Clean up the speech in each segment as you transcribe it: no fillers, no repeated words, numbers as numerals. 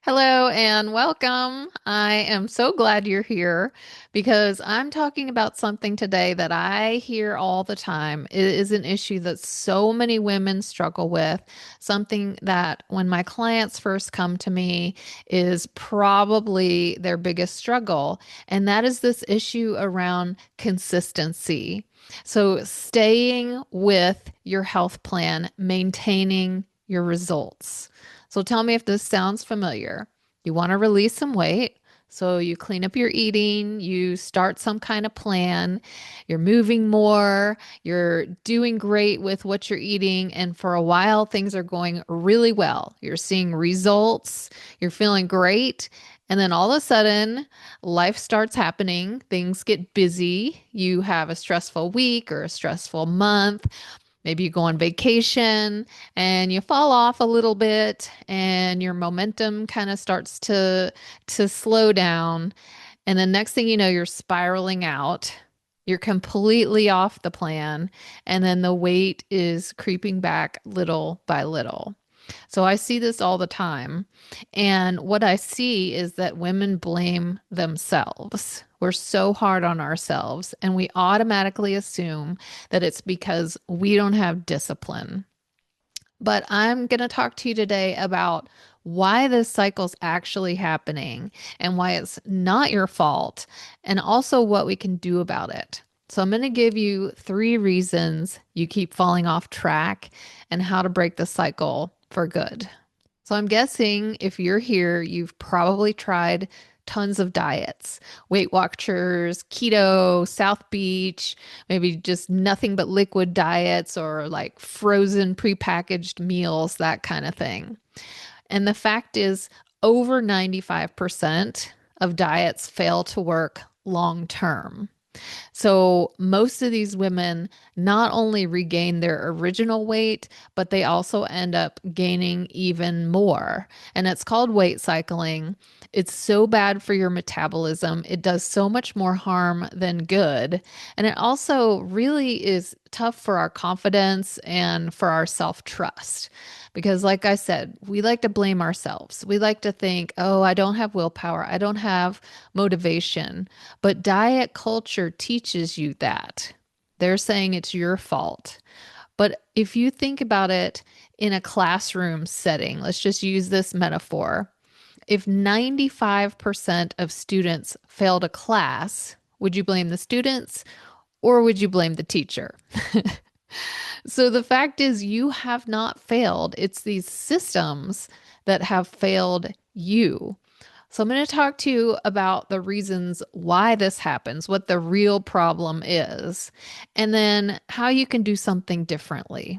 Hello and welcome. I am so glad you're here because I'm talking about something today that I hear all the time. It is an issue that so many women struggle with, something that when my clients first come to me is probably their biggest struggle, and that is this issue around consistency. So, staying with your health plan, maintaining your results. So tell me if this sounds familiar. You want to release some weight. So you clean up your eating, you start some kind of plan, you're moving more, you're doing great with what you're eating, and for a while things are going really well. You're seeing results, you're feeling great, and then all of a sudden life starts happening, things get busy, you have a stressful week or a stressful month. Maybe you go on vacation and you fall off a little bit and your momentum kind of starts to slow down. And the next thing you know, you're spiraling out. You're completely off the plan. And then the weight is creeping back little by little. So I see this all the time. And what I see is that women blame themselves. We're so hard on ourselves, and we automatically assume that it's because we don't have discipline. But I'm going to talk to you today about why this cycle's actually happening and why it's not your fault, and also what we can do about it. So, I'm going to give you three reasons you keep falling off track and how to break the cycle for good. So, I'm guessing if you're here, you've probably tried tons of diets, Weight Watchers, keto, South Beach, maybe just nothing but liquid diets or like frozen prepackaged meals, that kind of thing. And the fact is, over 95% of diets fail to work long term. So most of these women not only regain their original weight, but they also end up gaining even more. And it's called weight cycling. It's so bad for your metabolism. It does so much more harm than good. And it also really is tough for our confidence and for our self-trust. Because, like I said, we like to blame ourselves. We like to think, oh, I don't have willpower. I don't have motivation. But diet culture teaches you that. They're saying it's your fault. But if you think about it in a classroom setting, let's just use this metaphor. If 95% of students failed a class, would you blame the students or would you blame the teacher? So the fact is, you have not failed. It's these systems that have failed you. So I'm going to talk to you about the reasons why this happens, what the real problem is, and then how you can do something differently.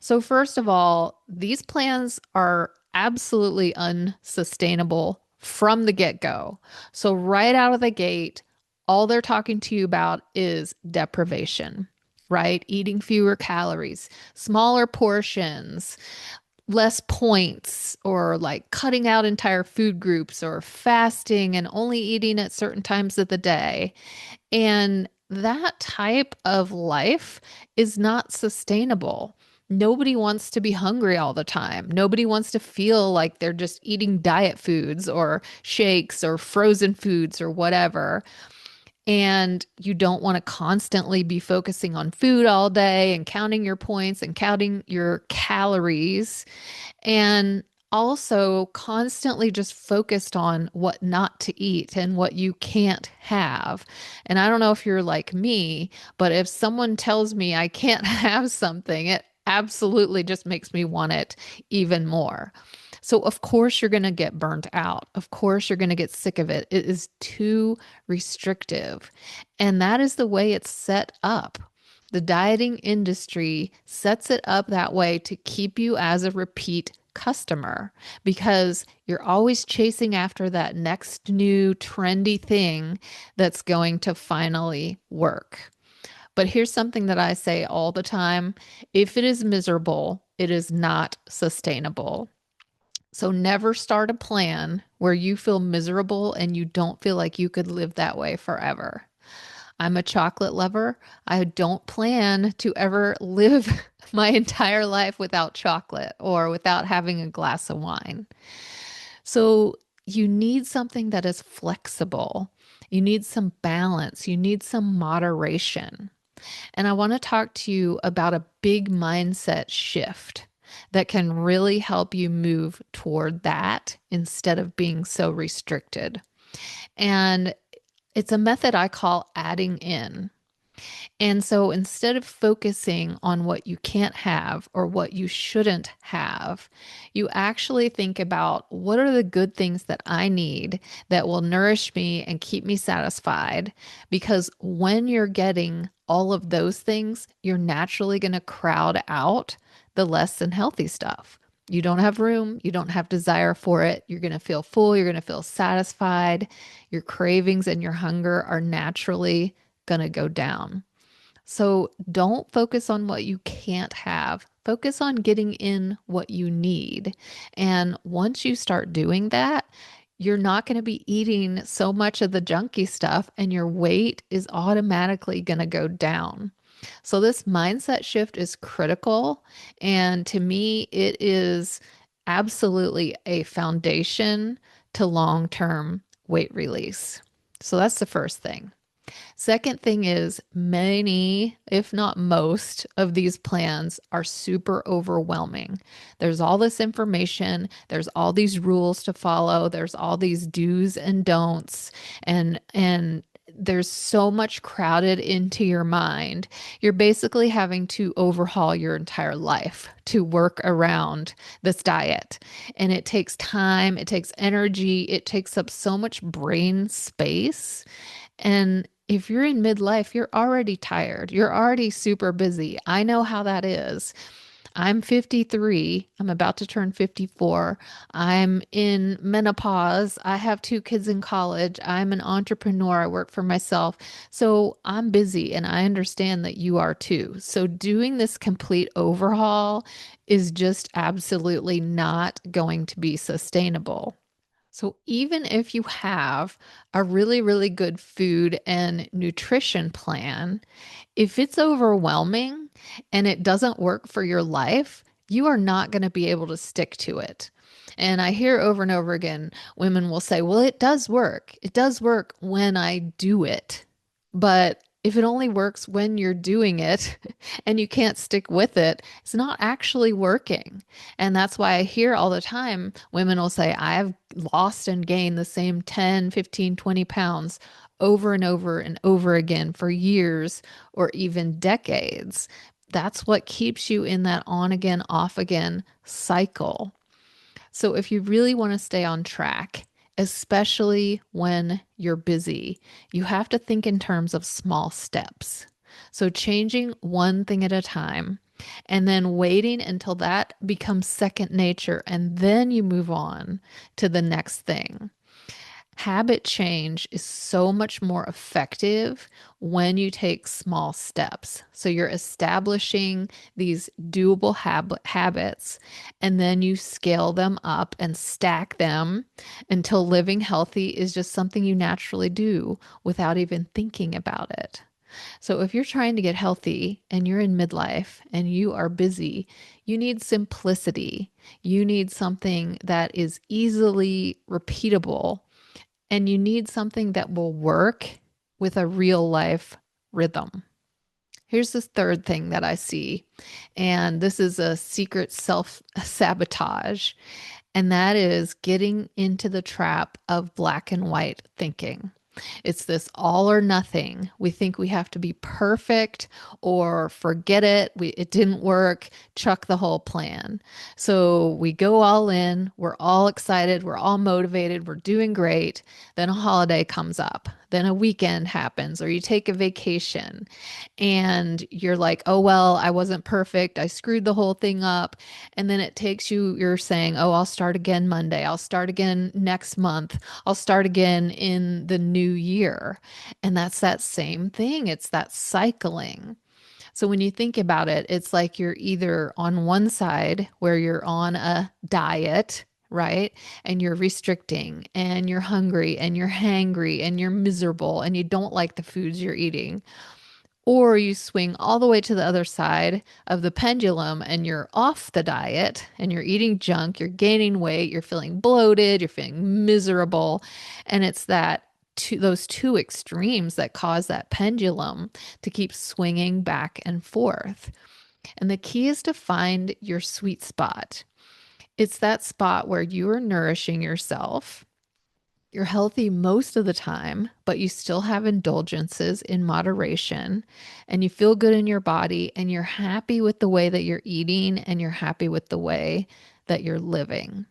So, first of all, these plans are absolutely unsustainable from the get-go. So, right out of the gate, all they're talking to you about is deprivation, right? Eating fewer calories, smaller portions, less points, or like cutting out entire food groups, or fasting and only eating at certain times of the day. And that type of life is not sustainable. Nobody wants to be hungry all the time. Nobody wants to feel like they're just eating diet foods or shakes or frozen foods or whatever. And you don't want to constantly be focusing on food all day and counting your points and counting your calories. And also constantly just focused on what not to eat and what you can't have. And I don't know if you're like me, but if someone tells me I can't have something, it absolutely just makes me want it even more. So, of course, you're going to get burnt out. Of course, you're going to get sick of it. It is too restrictive. And that is the way it's set up. The dieting industry sets it up that way to keep you as a repeat customer because you're always chasing after that next new trendy thing that's going to finally work. But here's something that I say all the time. If it is miserable, it is not sustainable. So never start a plan where you feel miserable and you don't feel like you could live that way forever. I'm a chocolate lover. I don't plan to ever live my entire life without chocolate or without having a glass of wine. So you need something that is flexible. You need some balance. You need some moderation. And I want to talk to you about a big mindset shift that can really help you move toward that instead of being so restricted. And it's a method I call adding in. And so instead of focusing on what you can't have or what you shouldn't have, you actually think about what are the good things that I need that will nourish me and keep me satisfied. Because when you're getting all of those things, you're naturally going to crowd out the less than healthy stuff. You don't have room, you don't have desire for it. You're going to feel full, you're going to feel satisfied. Your cravings and your hunger are naturally going to go down. So don't focus on what you can't have. Focus on getting in what you need. And once you start doing that, you're not going to be eating so much of the junky stuff, and your weight is automatically going to go down. So, this mindset shift is critical. And to me, it is absolutely a foundation to long term weight release. So, that's the first thing. Second thing is many, if not most, of these plans are super overwhelming. There's all this information, there's all these rules to follow, there's all these do's and don'ts, and there's so much crowded into your mind. You're basically having to overhaul your entire life to work around this diet. And it takes time, it takes energy, it takes up so much brain space. And if you're in midlife, you're already tired. You're already super busy. I know how that is. I'm 53. I'm about to turn 54. I'm in menopause. I have two kids in college. I'm an entrepreneur. I work for myself. So I'm busy, and I understand that you are too. So doing this complete overhaul is just absolutely not going to be sustainable. So, even if you have a really, really good food and nutrition plan, if it's overwhelming and it doesn't work for your life, you are not going to be able to stick to it. And I hear over and over again, women will say, well, it does work. It does work when I do it. But if it only works when you're doing it and you can't stick with it, it's not actually working. And that's why I hear all the time women will say, I've lost and gained the same 10, 15, 20 pounds over and over again for years or even decades. That's what keeps you in that on again, off again cycle. So if you really want to stay on track, especially when you're busy, you have to think in terms of small steps. So changing one thing at a time and then waiting until that becomes second nature, and then you move on to the next thing. Habit change is so much more effective when you take small steps. So you're establishing these doable habits, and then you scale them up and stack them until living healthy is just something you naturally do without even thinking about it. So if you're trying to get healthy and you're in midlife and you are busy, you need simplicity. You need something that is easily repeatable, and you need something that will work with a real life rhythm. Here's this third thing that I see, and this is a secret self sabotage, and that is getting into the trap of black and white thinking. It's this all or nothing. We think we have to be perfect or forget it. It didn't work. Chuck the whole plan. So we go all in. We're all excited. We're all motivated. We're doing great. Then a holiday comes up. Then a weekend happens, or you take a vacation and you're like, oh, well, I wasn't perfect. I screwed the whole thing up. And then it takes you, you're saying, oh, I'll start again Monday. I'll start again next month. I'll start again in the new year. And that's that same thing. It's that cycling. So when you think about it, it's like you're either on one side where you're on a diet, right? And you're restricting and you're hungry and you're hangry and you're miserable and you don't like the foods you're eating. Or you swing all the way to the other side of the pendulum and you're off the diet and you're eating junk, you're gaining weight, you're feeling bloated, you're feeling miserable. And it's those two extremes that cause that pendulum to keep swinging back and forth. And the key is to find your sweet spot. It's that spot where you are nourishing yourself. You're healthy most of the time, but you still have indulgences in moderation, and you feel good in your body, and you're happy with the way that you're eating, and you're happy with the way that you're living.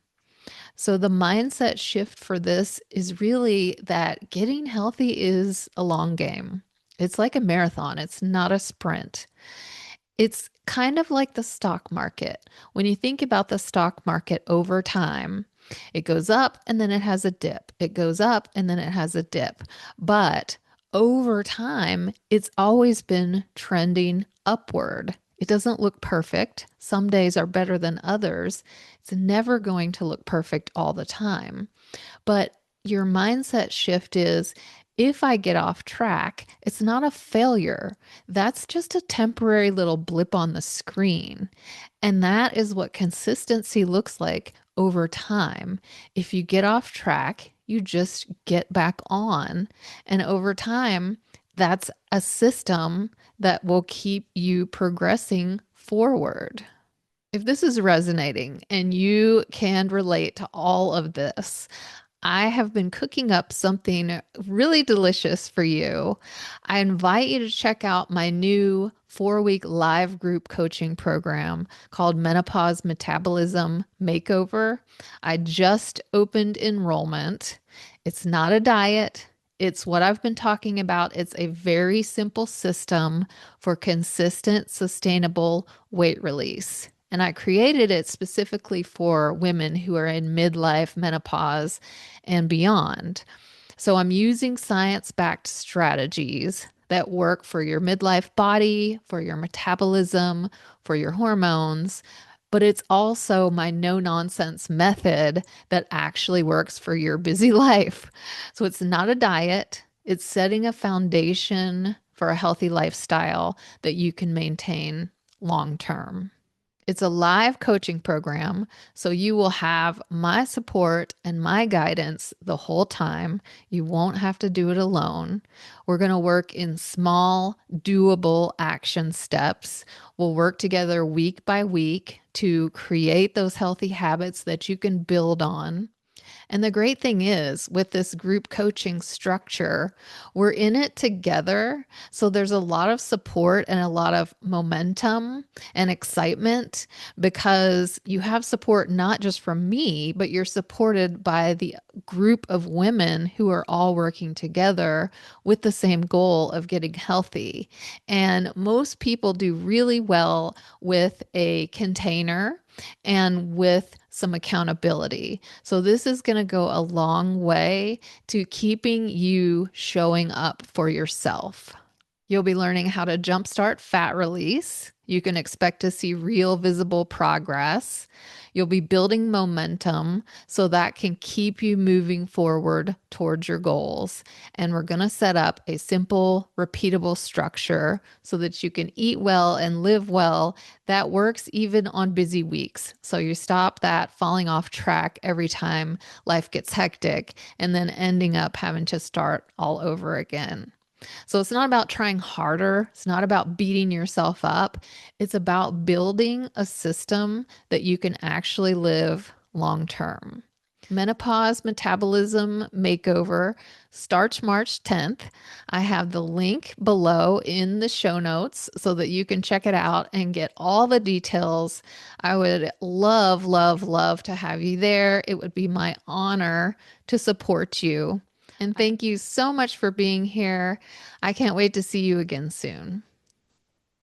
So, the mindset shift for this is really that getting healthy is a long game. It's like a marathon, it's not a sprint. It's kind of like the stock market. When you think about the stock market over time, it goes up and then it has a dip. It goes up and then it has a dip. But over time, it's always been trending upward. It doesn't look perfect. Some days are better than others. It's never going to look perfect all the time. But your mindset shift is if I get off track, it's not a failure. That's just a temporary little blip on the screen. And that is what consistency looks like over time. If you get off track, you just get back on. And over time, that's a system that will keep you progressing forward. If this is resonating and you can relate to all of this, I have been cooking up something really delicious for you. I invite you to check out my new 4-week live group coaching program called Menopause, Metabolism, Makeover. I just opened enrollment. It's not a diet. It's what I've been talking about. It's a very simple system for consistent, sustainable weight release. And I created it specifically for women who are in midlife, menopause, and beyond. So I'm using science-backed strategies that work for your midlife body, for your metabolism, for your hormones, but it's also my no nonsense method that actually works for your busy life. So it's not a diet, it's setting a foundation for a healthy lifestyle that you can maintain long term. It's a live coaching program, so you will have my support and my guidance the whole time. You won't have to do it alone. We're going to work in small, doable action steps. We'll work together week by week to create those healthy habits that you can build on. And the great thing is, with this group coaching structure, we're in it together. So there's a lot of support and a lot of momentum and excitement because you have support not just from me, but you're supported by the group of women who are all working together with the same goal of getting healthy. And most people do really well with a container and with some accountability. So this is going to go a long way to keeping you showing up for yourself. You'll be learning how to jumpstart fat release. You can expect to see real visible progress. You'll be building momentum so that can keep you moving forward towards your goals. And we're going to set up a simple, repeatable structure so that you can eat well and live well that works even on busy weeks. So you stop that falling off track every time life gets hectic and then ending up having to start all over again. So it's not about trying harder. It's not about beating yourself up. It's about building a system that you can actually live long term. Menopause Metabolism Makeover starts March 10th. I have the link below in the show notes so that you can check it out and get all the details. I would love, love, love to have you there. It would be my honor to support you. And thank you so much for being here. I can't wait to see you again soon.